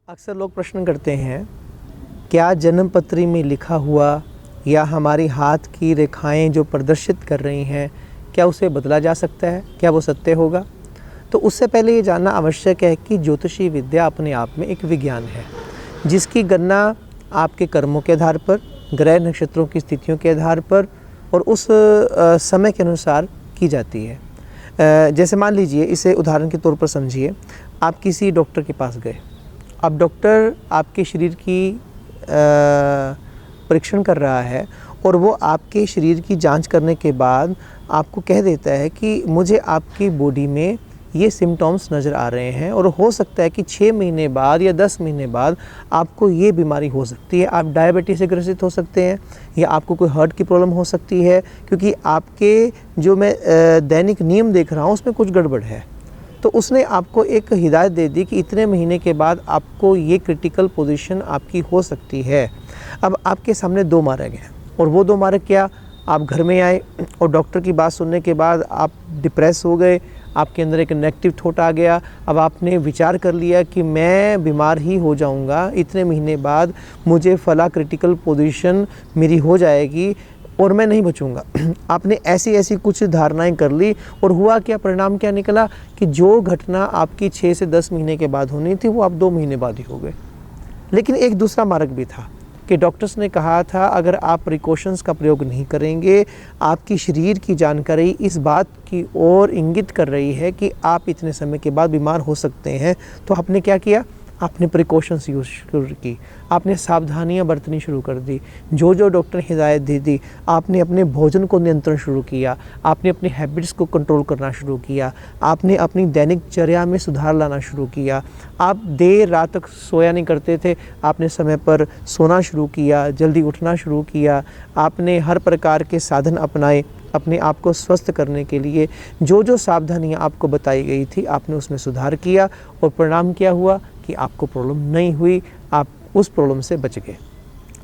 अक्सर लोग प्रश्न करते हैं, क्या जन्म पत्री में लिखा हुआ या हमारी हाथ की रेखाएं जो प्रदर्शित कर रही हैं, क्या उसे बदला जा सकता है? क्या वो सत्य होगा? तो उससे पहले ये जानना आवश्यक है कि ज्योतिषी विद्या अपने आप में एक विज्ञान है, जिसकी गणना आपके कर्मों के आधार पर, ग्रह नक्षत्रों की स्थितियों के आधार पर और उस समय के अनुसार की जाती है। जैसे मान लीजिए, इसे उदाहरण के तौर पर समझिए, आप किसी डॉक्टर के पास गए। अब डॉक्टर आपके शरीर की परीक्षण कर रहा है और वो आपके शरीर की जांच करने के बाद आपको कह देता है कि मुझे आपकी बॉडी में ये सिम्टम्स नज़र आ रहे हैं और हो सकता है कि 6 महीने बाद या 10 महीने बाद आपको ये बीमारी हो सकती है। आप डायबिटीज़ से ग्रसित हो सकते हैं या आपको कोई हार्ट की प्रॉब्लम हो सकती है, क्योंकि आपके जो मैं दैनिक नियम देख रहा हूँ उसमें कुछ गड़बड़ है। तो उसने आपको एक हिदायत दे दी कि इतने महीने के बाद आपको ये क्रिटिकल पोजीशन आपकी हो सकती है। अब आपके सामने 2 मार्ग हैं और वो 2 मार्ग क्या? आप घर में आए और डॉक्टर की बात सुनने के बाद आप डिप्रेस हो गए, आपके अंदर एक नेगेटिव थॉट आ गया। अब आपने विचार कर लिया कि मैं बीमार ही हो जाऊंगा, इतने महीने बाद मुझे फला क्रिटिकल पोजीशन मेरी हो जाएगी और मैं नहीं बचूंगा। आपने ऐसी कुछ धारणाएं कर ली और हुआ क्या? परिणाम क्या निकला कि जो घटना आपकी 6 से 10 महीने के बाद होनी थी वो आप 2 महीने बाद ही हो गए। लेकिन एक दूसरा मार्ग भी था कि डॉक्टर्स ने कहा था, अगर आप प्रिकॉशंस का प्रयोग नहीं करेंगे, आपकी शरीर की जानकारी इस बात की ओर इंगित कर रही है कि आप इतने समय के बाद बीमार हो सकते हैं। तो आपने क्या किया? आपने प्रिकॉशंस यूज़ शुरू की, आपने सावधानियां बरतनी शुरू कर दी। जो डॉक्टर हिदायत दे दी, आपने अपने भोजन को नियंत्रण शुरू किया, आपने अपनी हैबिट्स को कंट्रोल करना शुरू किया, आपने अपनी दैनिकचर्या में सुधार लाना शुरू किया। आप देर रात तक सोया नहीं करते थे, आपने समय पर सोना शुरू किया, जल्दी उठना शुरू किया। आपने हर प्रकार के साधन अपनाए अपने आप को स्वस्थ करने के लिए। जो सावधानियां आपको बताई गई थी, आपने उसमें सुधार किया और परिणाम क्या हुआ कि आपको प्रॉब्लम नहीं हुई, आप उस प्रॉब्लम से बच गए।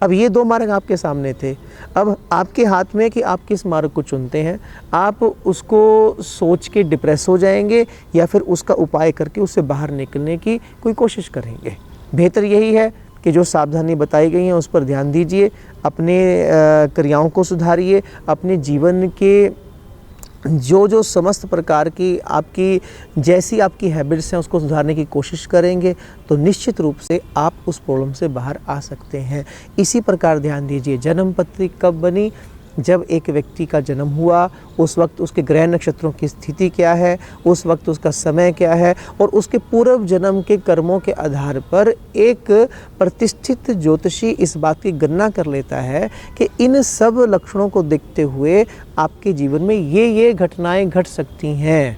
अब ये 2 मार्ग आपके सामने थे। अब आपके हाथ में कि आप किस मार्ग को चुनते हैं। आप उसको सोच के डिप्रेस हो जाएंगे या फिर उसका उपाय करके उससे बाहर निकलने की कोई कोशिश करेंगे। बेहतर यही है कि जो सावधानी बताई गई हैं उस पर ध्यान दीजिए, अपने क्रियाओं को सुधारिए, अपने जीवन के जो समस्त प्रकार की आपकी जैसी आपकी हैबिट्स हैं उसको सुधारने की कोशिश करेंगे तो निश्चित रूप से आप उस प्रॉब्लम से बाहर आ सकते हैं। इसी प्रकार ध्यान दीजिए, जन्म पत्री कब बनी? जब एक व्यक्ति का जन्म हुआ, उस वक्त उसके ग्रह नक्षत्रों की स्थिति क्या है, उस वक्त उसका समय क्या है और उसके पूर्व जन्म के कर्मों के आधार पर एक प्रतिष्ठित ज्योतिषी इस बात की गणना कर लेता है कि इन सब लक्षणों को देखते हुए आपके जीवन में ये घटनाएं घट सकती हैं।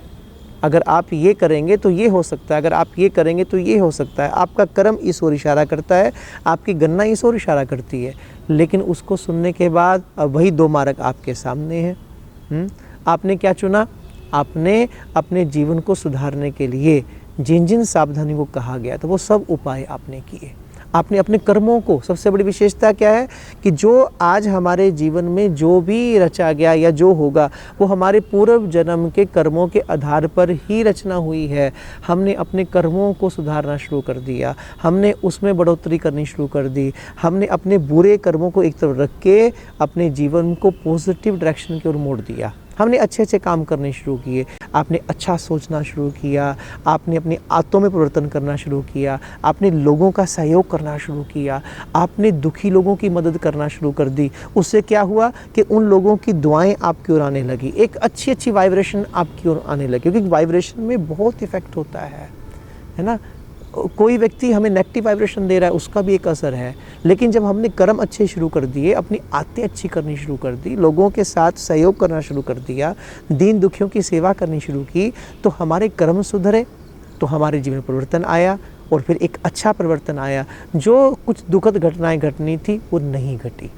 अगर आप ये करेंगे तो ये हो सकता है, अगर आप ये करेंगे तो ये हो सकता है। आपका कर्म इस ओर इशारा करता है, आपकी गणना इस ओर इशारा करती है। लेकिन उसको सुनने के बाद अब वही 2 मार्ग आपके सामने हैं। आपने क्या चुना? आपने अपने जीवन को सुधारने के लिए जिन सावधानी को कहा गया तो वो सब उपाय आपने किए। आपने अपने कर्मों को, सबसे बड़ी विशेषता क्या है कि जो आज हमारे जीवन में जो भी रचा गया या जो होगा वो हमारे पूर्व जन्म के कर्मों के आधार पर ही रचना हुई है। हमने अपने कर्मों को सुधारना शुरू कर दिया, हमने उसमें बढ़ोतरी करनी शुरू कर दी, हमने अपने बुरे कर्मों को एक तरफ रख के अपने जीवन को पॉजिटिव डायरेक्शन की ओर मोड़ दिया। हमने अच्छे काम करने शुरू किए, आपने अच्छा सोचना शुरू किया, आपने अपनी आदतों में परिवर्तन करना शुरू किया, आपने लोगों का सहयोग करना शुरू किया, आपने दुखी लोगों की मदद करना शुरू कर दी। उससे क्या हुआ कि उन लोगों की दुआएं आपकी ओर आने लगी, एक अच्छी वाइब्रेशन आपकी ओर आने लगी, क्योंकि वाइब्रेशन में बहुत इफेक्ट होता है ना। कोई व्यक्ति हमें नेगेटिव वाइब्रेशन दे रहा है, उसका भी एक असर है। लेकिन जब हमने कर्म अच्छे शुरू कर दिए, अपनी आदतें अच्छी करनी शुरू कर दी, लोगों के साथ सहयोग करना शुरू कर दिया, दीन दुखियों की सेवा करनी शुरू की, तो हमारे कर्म सुधरे, तो हमारे जीवन में परिवर्तन आया और फिर एक अच्छा परिवर्तन आया। जो कुछ दुखद घटनाएं घटनी थी वो नहीं घटी।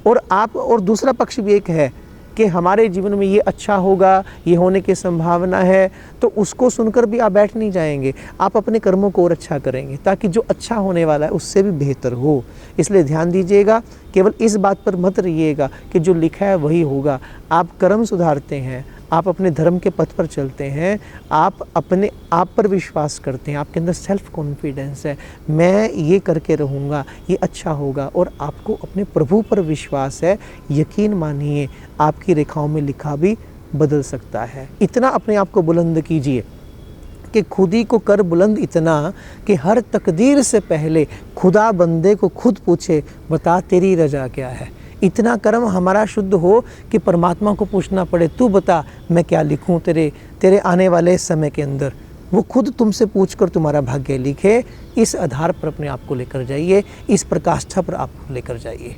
और दूसरा पक्ष भी एक है कि हमारे जीवन में ये अच्छा होगा, ये होने की संभावना है, तो उसको सुनकर भी आप बैठ नहीं जाएंगे। आप अपने कर्मों को और अच्छा करेंगे ताकि जो अच्छा होने वाला है उससे भी बेहतर हो। इसलिए ध्यान दीजिएगा, केवल इस बात पर मत रहिएगा कि जो लिखा है वही होगा। आप कर्म सुधारते हैं, आप अपने धर्म के पथ पर चलते हैं, आप अपने आप पर विश्वास करते हैं, आपके अंदर सेल्फ कॉन्फिडेंस है, मैं ये करके रहूँगा, ये अच्छा होगा, और आपको अपने प्रभु पर विश्वास है, यकीन मानिए आपकी रेखाओं में लिखा भी बदल सकता है। इतना अपने आप को बुलंद कीजिए कि खुद ही को कर बुलंद इतना कि हर तकदीर से पहले खुदा बंदे को खुद पूछे, बता तेरी रजा क्या है। इतना कर्म हमारा शुद्ध हो कि परमात्मा को पूछना पड़े, तू बता मैं क्या लिखूं तेरे आने वाले समय के अंदर। वो खुद तुमसे पूछकर तुम्हारा भाग्य लिखे। इस आधार पर अपने आप को लेकर जाइए, इस प्रकाष्ठा पर आप लेकर जाइए।